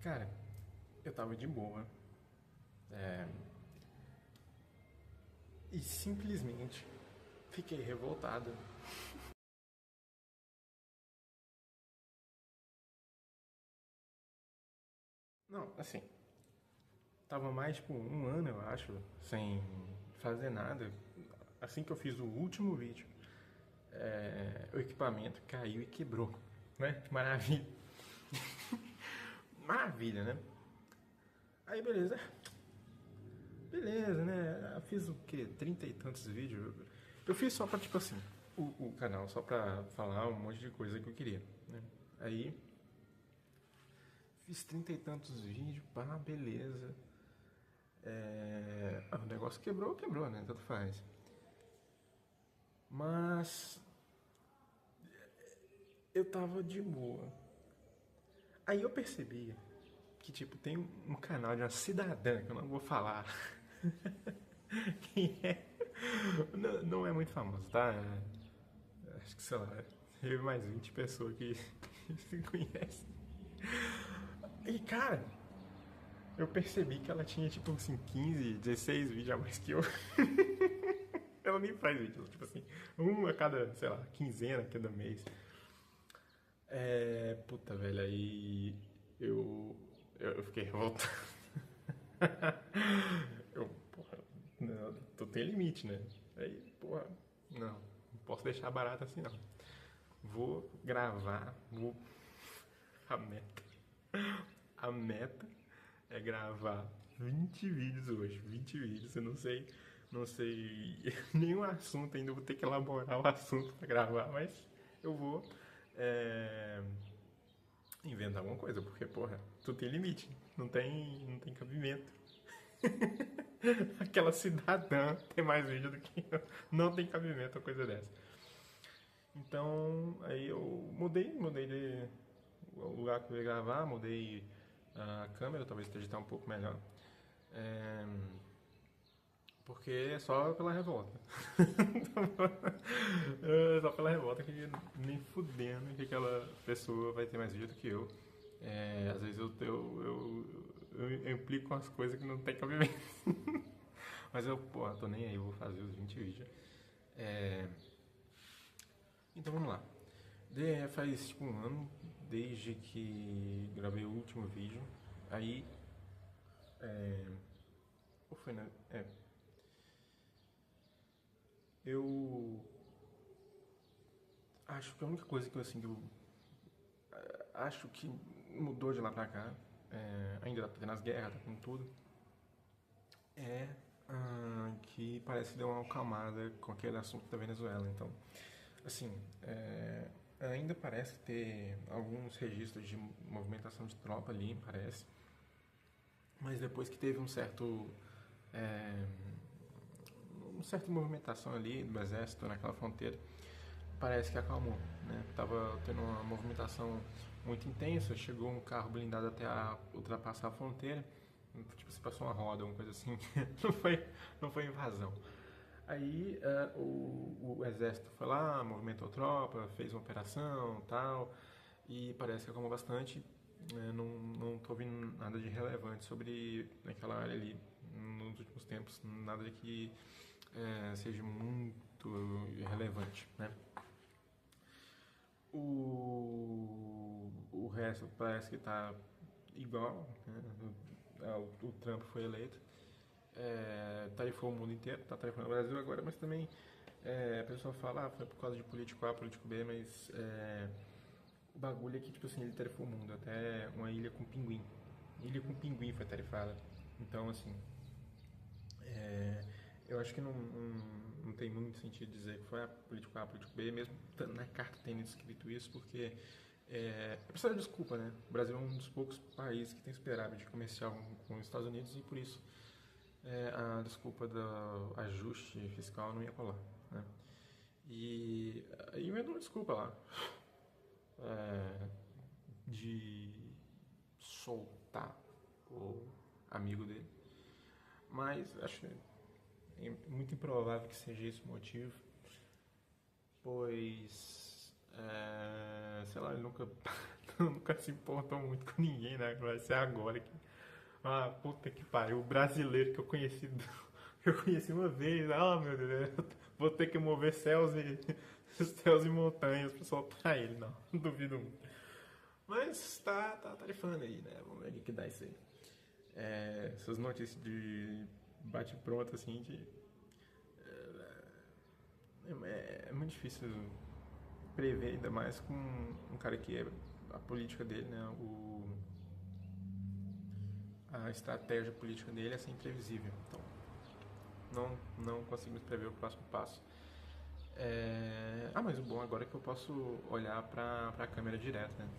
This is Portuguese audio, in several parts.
Cara, eu tava de boa. é, e simplesmente fiquei revoltado. Não, assim, tava mais tipo um ano, eu acho, sem fazer nada. Assim que eu fiz o último vídeo, o equipamento caiu e quebrou, né? Maravilha. Maravilha, né? Aí beleza. Beleza, né? Eu fiz o quê? 30 e tantos vídeos. Eu fiz só pra, tipo assim, o canal, só pra falar um monte de coisa que eu queria, né? Aí fiz 30 e tantos vídeos, pá, beleza. O negócio quebrou, quebrou, né? Tanto faz. Mas eu tava de boa. Aí eu percebi que, tipo, tem um canal de uma cidadã, que eu não vou falar quem é. Não é muito famoso, tá? Acho que, sei lá, eu e mais 20 pessoas que se conhecem. E, cara, eu percebi que ela tinha, tipo, assim, 15, 16 vídeos a mais que eu. Ela nem faz vídeo, tipo assim, um a cada, sei lá, quinzena, cada mês. Puta, velho, aí eu fiquei revoltado. Porra, não, tu tem limite, né? Aí, porra, não posso deixar barato assim, não. Vou gravar, a meta, a meta é gravar 20 vídeos hoje, 20 vídeos, eu não sei nenhum assunto ainda, vou ter que elaborar o assunto pra gravar, mas eu vou é, inventar alguma coisa, porque, porra, tu tem limite, não tem cabimento. Aquela cidadã tem mais vídeo do que eu, não tem cabimento a coisa dessa. Então, aí eu mudei de o lugar que eu ia gravar, mudei a câmera, talvez esteja até um pouco melhor. É, porque é só pela revolta. É só pela revolta que nem fudendo que aquela pessoa vai ter mais vídeo do que eu. Às vezes eu implico com as coisas que não tem cabimento. Mas eu, pô, tô nem aí, eu vou fazer os 20 vídeos. É, então vamos lá. Faz tipo um ano desde que gravei o último vídeo. Aí. Ou foi, né? Eu acho que a única coisa que eu, assim, que eu acho que mudou de lá pra cá, ainda tá tendo as guerras, tá com tudo, é que parece que deu uma acalmada com aquele assunto da Venezuela. Então, assim, ainda parece ter alguns registros de movimentação de tropa ali, parece. Mas depois que teve é, uma certa movimentação ali do exército naquela fronteira, parece que acalmou, né? Tava tendo uma movimentação muito intensa, chegou um carro blindado até ultrapassar a fronteira, tipo, se passou uma roda, uma coisa assim, não foi invasão. Aí o exército foi lá, movimentou tropa, fez uma operação tal, e parece que acalmou bastante. Não tô ouvindo nada de relevante sobre aquela área ali nos últimos tempos, nada de que seja muito relevante, né? O resto parece que tá igual, né? O Trump foi eleito, tarifou o mundo inteiro, tá tarifando o Brasil agora, mas também a pessoa fala, foi por causa de político A, político B, mas o bagulho é que, tipo assim, ele tarifou o mundo, até uma ilha com pinguim. Ilha com pinguim foi tarifada. Então, assim, eu acho que não tem muito sentido dizer que foi a político A, político B, mesmo na carta tendo escrito isso, porque é preciso de desculpa, né? O Brasil é um dos poucos países que tem superávit comercial com os Estados Unidos e por isso a desculpa do ajuste fiscal não ia colar, né? E aí eu uma desculpa lá de soltar o amigo dele, mas acho muito improvável que seja esse o motivo, pois sei lá, ele nunca nunca se importou muito com ninguém, né? Vai ser agora que. Ah, puta que pariu. O brasileiro que eu conheci, eu conheci uma vez. Ah, meu Deus, eu vou ter que mover céus e montanhas pra soltar ele. Não, não duvido muito. Mas tá tarifando aí, né? Vamos ver o que dá isso aí. Essas notícias de bate-pronto, assim, é muito difícil prever, ainda mais com um cara que é a política dele, né? A estratégia política dele é ser imprevisível. Então, não conseguimos prever o próximo passo. Mas o bom agora é que eu posso olhar pra câmera direto, né?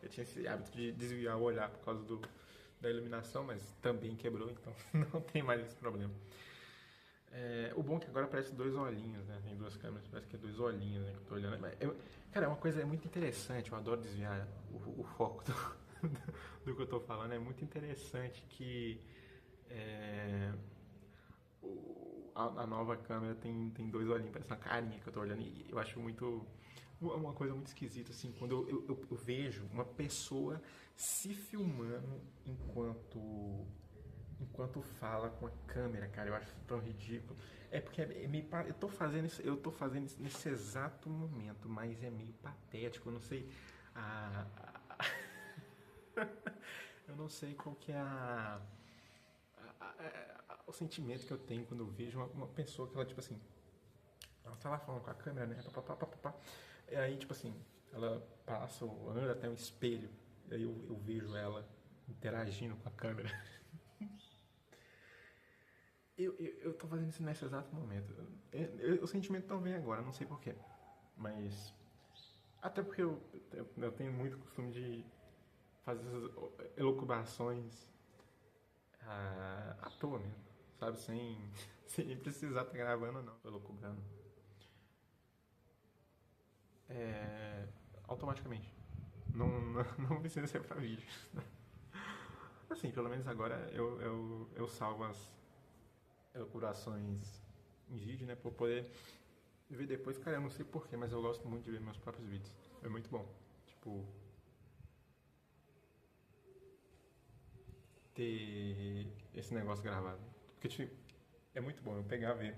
Eu tinha esse hábito de desviar o olhar por causa da iluminação, mas também quebrou, então não tem mais esse problema. O bom é que agora parece dois olhinhos, né? Tem duas câmeras, parece que é dois olhinhos, né? Que eu tô olhando. Cara, é uma coisa muito interessante, eu adoro desviar o foco do que eu tô falando. É muito interessante que a nova câmera tem dois olhinhos, parece uma carinha que eu tô olhando, e eu acho uma coisa muito esquisita, assim, quando eu vejo uma pessoa se filmando enquanto fala com a câmera, cara, eu acho tão ridículo. É porque eu tô fazendo isso nesse exato momento, mas é meio patético, eu não sei a, eu não sei qual que é o sentimento que eu tenho quando eu vejo uma pessoa que ela, tipo assim, ela tá lá falando com a câmera, né? Pá, pá, pá, pá, pá. E aí, tipo assim, ela passa ou anda até um espelho. E aí eu vejo ela interagindo com a câmera. Eu tô fazendo isso nesse exato momento. O sentimento não vem agora, não sei porquê. Mas. Até porque eu tenho muito costume de fazer essas elucubrações à toa mesmo. Sabe? Sem precisar estar gravando, não. Elucubrando. Automaticamente. Não precisa ser pra vídeo. Assim, pelo menos agora eu salvo as elucubrações em vídeo, né? Pra eu poder ver depois. Cara, eu não sei porquê, mas eu gosto muito de ver meus próprios vídeos. É muito bom. Tipo, ter esse negócio gravado. Porque, tipo, é muito bom eu pegar e ver.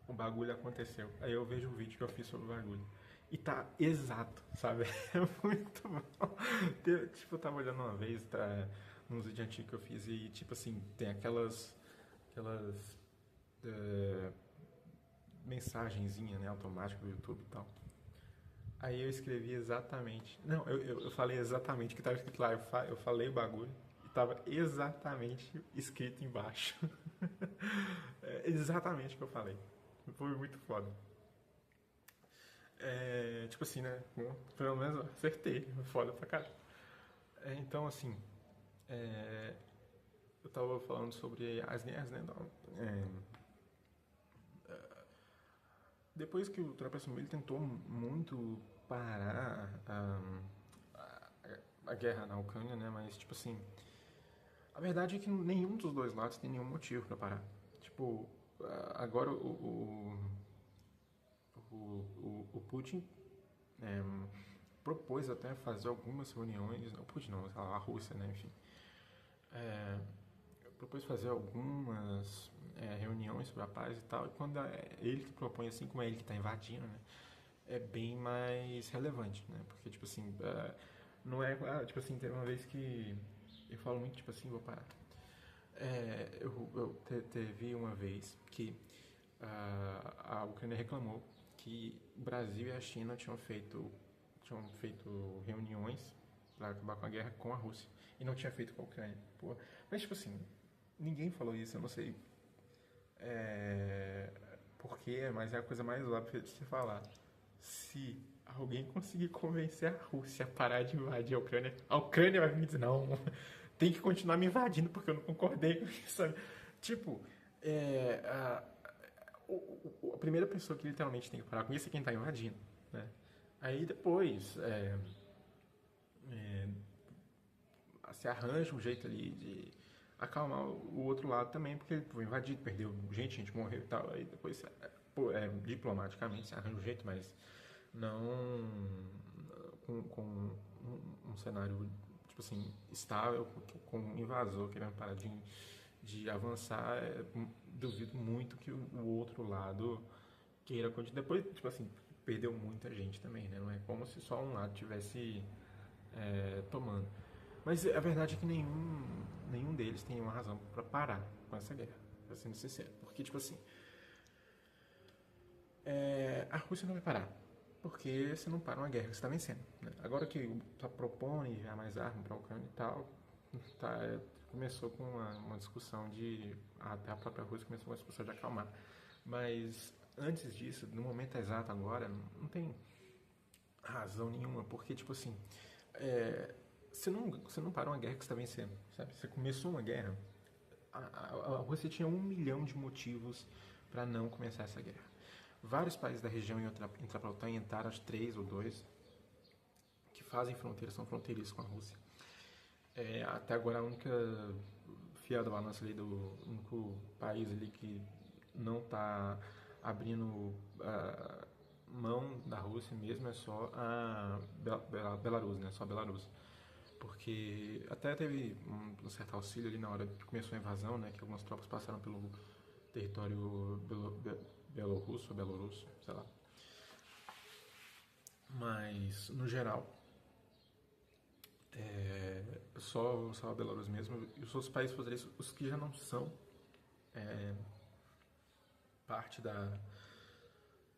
O bagulho aconteceu. Aí eu vejo o vídeo que eu fiz sobre o bagulho. E tá exato, sabe? É muito bom. Tipo, eu tava olhando uma vez, nos vídeos antigos que eu fiz, e tipo assim, tem aquelas mensagenzinha, né, automática do YouTube e tal. Aí eu escrevi exatamente. Não, eu falei exatamente o que tava escrito lá. Eu falei o bagulho e tava exatamente escrito embaixo. Exatamente o que eu falei. Foi muito foda. Tipo assim, né? Bom, pelo menos eu acertei. Foda pra caralho. Então, assim, é, eu tava falando sobre as guerras, né? Depois que o Trump assumiu, ele tentou muito parar a guerra na Ucrânia, né? Mas, tipo assim, a verdade é que nenhum dos dois lados tem nenhum motivo pra parar. Tipo, agora o Putin é, propôs até fazer algumas reuniões, não, o Putin não, a Rússia, né? Enfim, é, propôs fazer algumas reuniões sobre a paz e tal, e quando é ele que propõe, assim como é ele que está invadindo, né, é bem mais relevante, né, porque, tipo assim, não é, tipo assim, teve uma vez que eu falo muito, tipo assim, vou parar. Teve uma vez que a Ucrânia reclamou que o Brasil e a China tinham feito reuniões para acabar com a guerra com a Rússia e não tinha feito com a Ucrânia. Pô, mas, tipo assim, ninguém falou isso, eu não sei por quê, mas é a coisa mais óbvia de se falar. Se alguém conseguir convencer a Rússia a parar de invadir a Ucrânia vai me dizer, não, tem que continuar me invadindo porque eu não concordei com isso, sabe? Tipo, a primeira pessoa que literalmente tem que parar com isso é quem está invadindo, né? Aí depois se arranja um jeito ali de acalmar o outro lado também, porque ele foi invadido, perdeu gente morreu e tal. Aí depois, diplomaticamente, se arranja um jeito, mas não com um cenário, tipo assim, estável, com um invasor querendo parar de avançar, duvido muito que o outro lado queira continuar. Depois, tipo assim, perdeu muita gente também, né? Não é como se só um lado tivesse tomando. Mas a verdade é que nenhum deles tem uma razão para parar com essa guerra, pra sendo sincero. Porque, tipo assim, a Rússia não vai parar. Porque você não para uma guerra que você está vencendo. Né? Agora que tá propõe enviar mais armas para a Ucrânia e tal, começou com uma discussão de. Até a própria Rússia começou uma discussão de acalmar. Mas antes disso, no momento exato agora, não tem razão nenhuma, porque, tipo assim, você não para uma guerra que você está vencendo, sabe? Você começou uma guerra, a Rússia tinha 1 milhão de motivos para não começar essa guerra. Vários países da região entrar para a OTAN entraram, acho 3 ou 2, que fazem fronteira, são fronteiriços com a Rússia. Até agora a única fiel da balança ali do único país ali que não está abrindo mão da Rússia mesmo é só a Belarus, né? Só a Belarus. Porque até teve um certo auxílio ali na hora que começou a invasão, né? Que algumas tropas passaram pelo território belorusso, sei lá. Mas, no geral, só a Belarus mesmo. E os outros países fazerem os que já não são parte da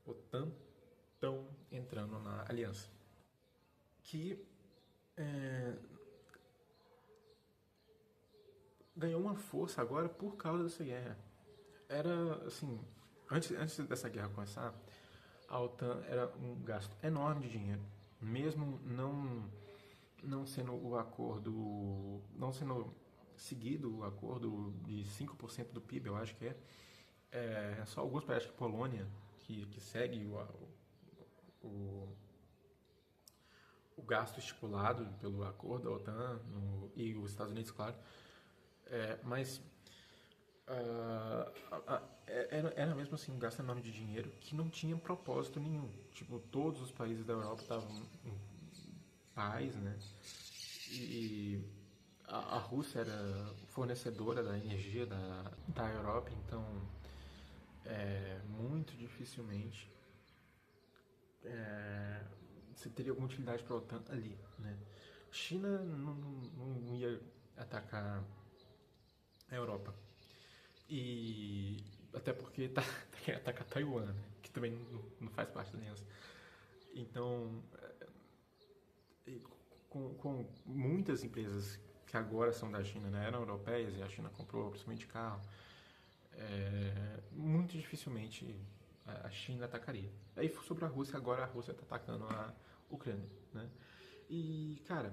OTAN, estão entrando na aliança. Que ganhou uma força agora por causa dessa guerra. Era, assim, antes dessa guerra começar, a OTAN era um gasto enorme de dinheiro, mesmo não sendo o acordo, não sendo seguido o acordo de 5% do PIB, eu acho que só alguns países, acho que Polônia, que segue o, o gasto estipulado pelo acordo da OTAN e os Estados Unidos, claro. Mas era mesmo assim um gasto enorme de dinheiro que não tinha propósito nenhum. Tipo, todos os países da Europa estavam em paz, né? E a Rússia era fornecedora da energia da Europa, então muito dificilmente você teria alguma utilidade para a OTAN ali, né? A China não ia atacar a Europa. E até porque quer atacar Taiwan, né? Que também não faz parte da aliança. Então, com muitas empresas que agora são da China, né, eram europeias e a China comprou principalmente carro, muito dificilmente a China atacaria. Aí sobre a Rússia, agora a Rússia está atacando a Ucrânia, né? E, cara,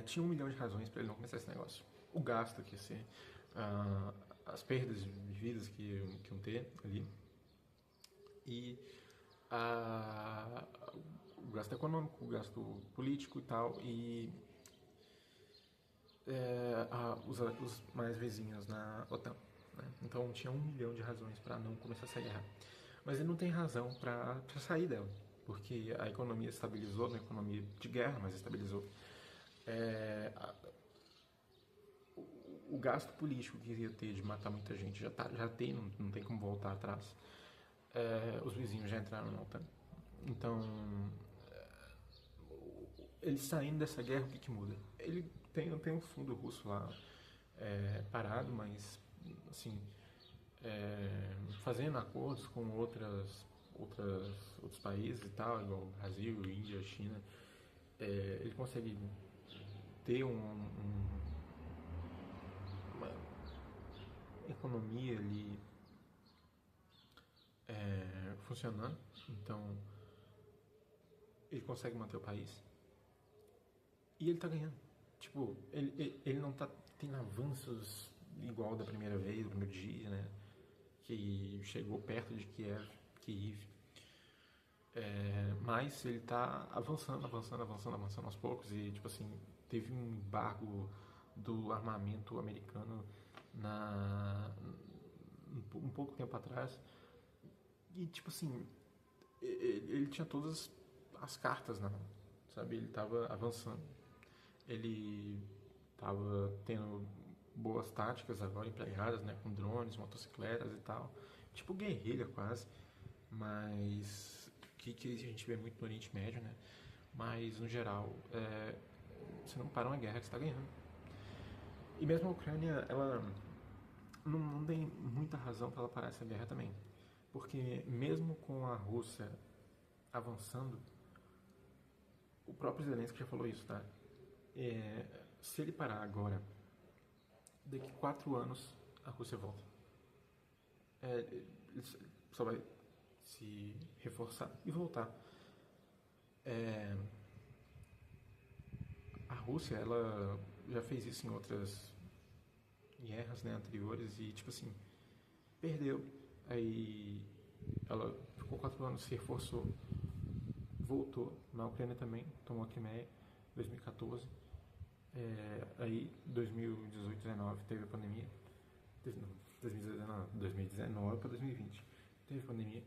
tinha 1 milhão de razões para ele não começar esse negócio. O gasto que ia ser, as perdas de vidas que iam ter ali, e o gasto econômico, o gasto político e tal, e os mais vizinhos na OTAN. Né? Então tinha 1 milhão de razões para não começar essa guerra. Mas ele não tem razão para sair dela, porque a economia estabilizou, não é economia de guerra, mas estabilizou. O gasto político que ia ter de matar muita gente já tem, não tem como voltar atrás. Os vizinhos já entraram na OTAN. Então, ele saindo dessa guerra, o que muda? Ele tem um fundo russo lá parado, mas assim, fazendo acordos com outros países e tal, igual Brasil, Índia, China, ele consegue ter uma economia ali funcionando, então ele consegue manter o país e ele tá ganhando. Tipo, ele não tá tendo avanços igual da primeira vez, do primeiro dia, né? Que chegou perto de Kiev. Mas ele tá avançando aos poucos. E, tipo assim, teve um embargo do armamento americano um pouco tempo atrás. E, tipo assim, ele tinha todas as cartas na mão, sabe? Ele estava avançando, ele estava tendo boas táticas agora empregadas, né, com drones, motocicletas e tal, tipo guerrilha quase, mas que a gente vê muito no Oriente Médio, né? Mas no geral, você não para uma guerra que você está ganhando. E mesmo a Ucrânia, ela não tem muita razão para ela parar essa guerra também, porque mesmo com a Rússia avançando, o próprio Zelensky já falou isso, tá? Se ele parar agora, daqui 4 anos a Rússia volta. Ele só vai se reforçar e voltar. A Rússia, ela já fez isso em outras guerras, né, anteriores e, tipo assim, perdeu. Aí ela ficou 4 anos, se reforçou, voltou. Na Ucrânia também, tomou a Crimeia, 2014. Aí 2018, 2019 teve a pandemia. 2019 para 2020 teve a pandemia.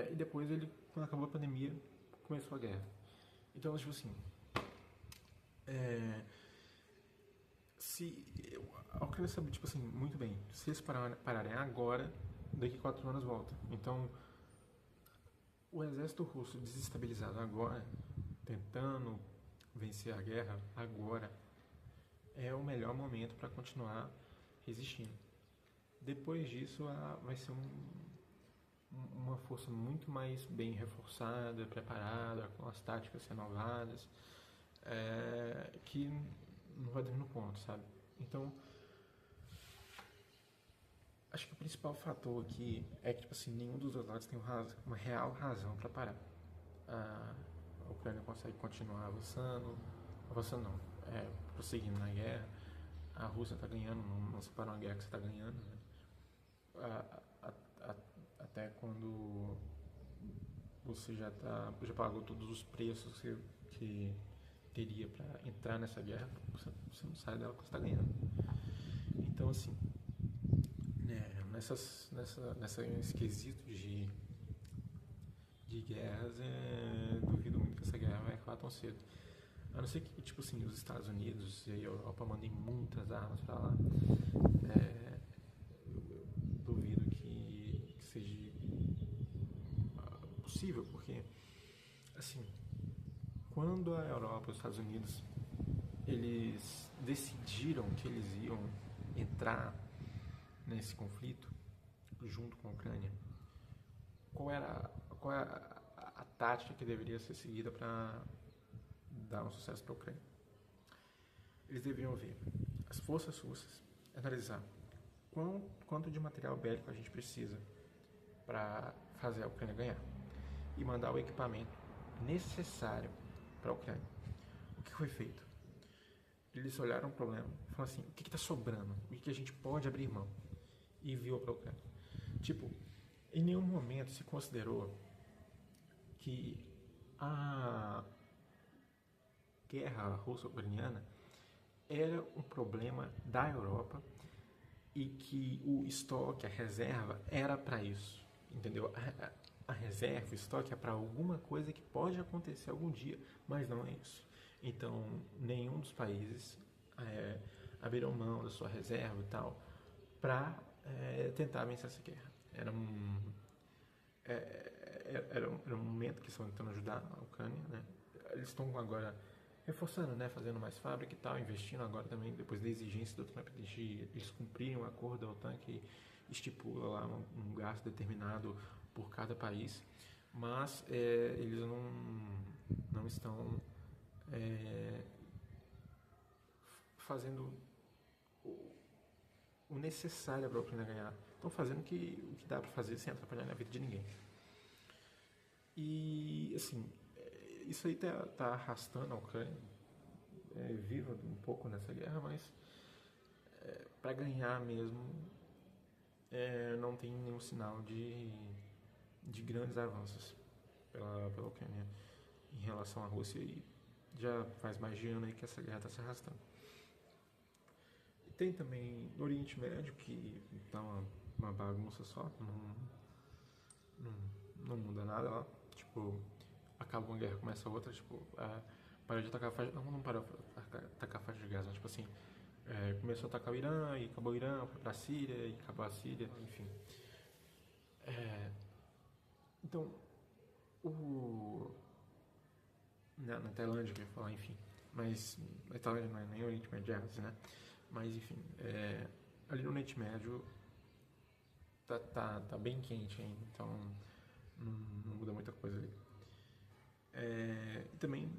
E depois ele, quando acabou a pandemia, começou a guerra. Então, tipo assim, se a Ucrânia sabe, tipo assim, muito bem, se eles pararem agora, daqui 4 anos volta. Então, o exército russo desestabilizado agora, tentando vencer a guerra agora, é o melhor momento para continuar resistindo. Depois disso, vai ser uma força muito mais bem reforçada, preparada, com as táticas renovadas, que não vai dormir no ponto, sabe? Então, acho que o principal fator aqui é que, tipo assim, nenhum dos dois lados tem uma real razão para parar. A Ucrânia consegue continuar avançando não, prosseguindo na guerra. A Rússia está ganhando, não se para uma guerra que você está ganhando, né? Até quando você já pagou todos os preços que teria para entrar nessa guerra, você não sai dela porque você está ganhando. Então, assim, nesse quesito de guerras, duvido muito que essa guerra vai acabar tão cedo. A não ser que, tipo assim, os Estados Unidos e a Europa mandem muitas armas para lá. Duvido que seja possível, porque, assim, quando a Europa e os Estados Unidos eles decidiram que eles iam entrar nesse conflito junto com a Ucrânia, qual é a tática que deveria ser seguida para dar um sucesso para a Ucrânia? Eles deveriam ver as forças russas, analisar quanto de material bélico a gente precisa para fazer a Ucrânia ganhar e mandar o equipamento necessário para a Ucrânia. O que foi feito? Eles olharam o problema e falaram assim, o que está sobrando? O que a gente pode abrir mão? E enviou para a Ucrânia. Tipo, em nenhum momento se considerou que a guerra russo-ucraniana era um problema da Europa e que o estoque, a reserva, era para isso, entendeu? A reserva, o estoque é para alguma coisa que pode acontecer algum dia, mas não é isso. Então, nenhum dos países abriram mão da sua reserva e tal para tentar vencer essa guerra. Era um momento que eles estão tentando ajudar a Ucrânia, né? Eles estão agora reforçando, né, fazendo mais fábrica e tal, investindo agora também, depois da exigência do Trump de eles cumprirem um acordo da OTAN que estipula lá um gasto determinado por cada país, mas eles não estão fazendo o necessário para a Ucrânia ganhar. Estão fazendo o que dá para fazer sem atrapalhar na vida de ninguém. E, assim, isso aí tá arrastando a Ucrânia viva um pouco nessa guerra, mas para ganhar mesmo não tem nenhum sinal de grandes avanços pela Ucrânia em relação à Rússia, e já faz mais de ano aí que essa guerra está se arrastando. E tem também no Oriente Médio, que tá uma bagunça só, não muda nada lá. Tipo, acaba uma guerra, começa outra, tipo, para de atacar faixa. Não parou de atacar faixa de Gaza, mas, tipo assim, começou a atacar o Irã, e acabou o Irã, foi pra Síria, e acabou a Síria, enfim. Então, na Tailândia, que eu ia falar, enfim. Mas na Tailândia não é nem Oriente Médio, né? Mas, enfim, ali no Oriente Médio tá bem quente ainda, então não muda muita coisa ali. E também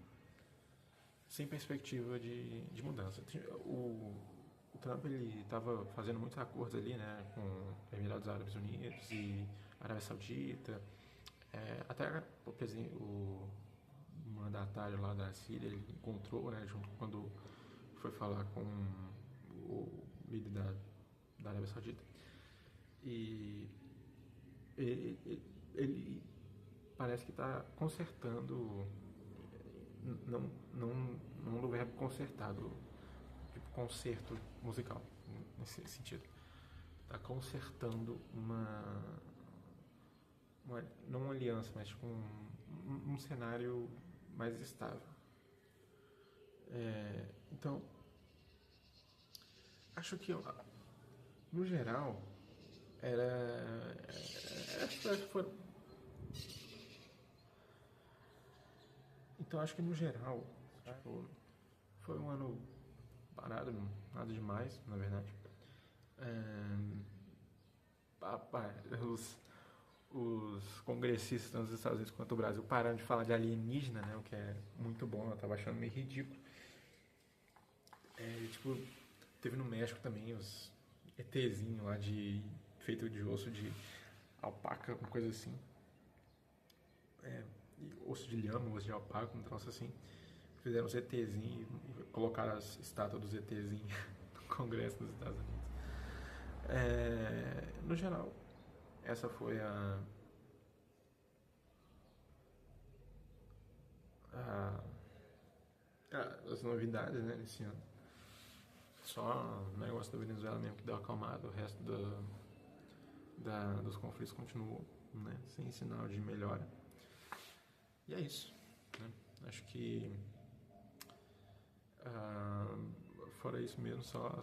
sem perspectiva de mudança. O Trump, ele estava fazendo muitos acordos ali, né, com Emirados Árabes Unidos e Arábia Saudita, até o mandatário lá da Síria, ele encontrou, né, junto quando foi falar com o líder da Arábia Saudita, e ele parece que está consertando, não do verbo consertado, tipo concerto musical, nesse sentido. Está consertando não uma aliança, mas tipo um cenário mais estável. Então, acho que, no geral, então, acho que no geral, tipo, foi um ano parado, nada demais, na verdade. Os congressistas tanto dos Estados Unidos quanto do Brasil pararam de falar de alienígena, né? O que é muito bom, eu tava achando meio ridículo. Tipo, teve no México também os ETzinhos lá feito de osso de alpaca, uma coisa assim. Osso de lhama, osso de alpaca, um troço assim. Fizeram os ETzinhos e colocaram as estátuas dos ETzinhos no Congresso dos Estados Unidos. No geral, essa foi as novidades, né, desse ano. Só o negócio da Venezuela mesmo que deu acalmado, o resto dos conflitos continuou, né, sem sinal de melhora. E é isso, né? Acho que fora isso mesmo, só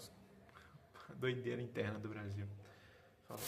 a doideira interna do Brasil. Falou.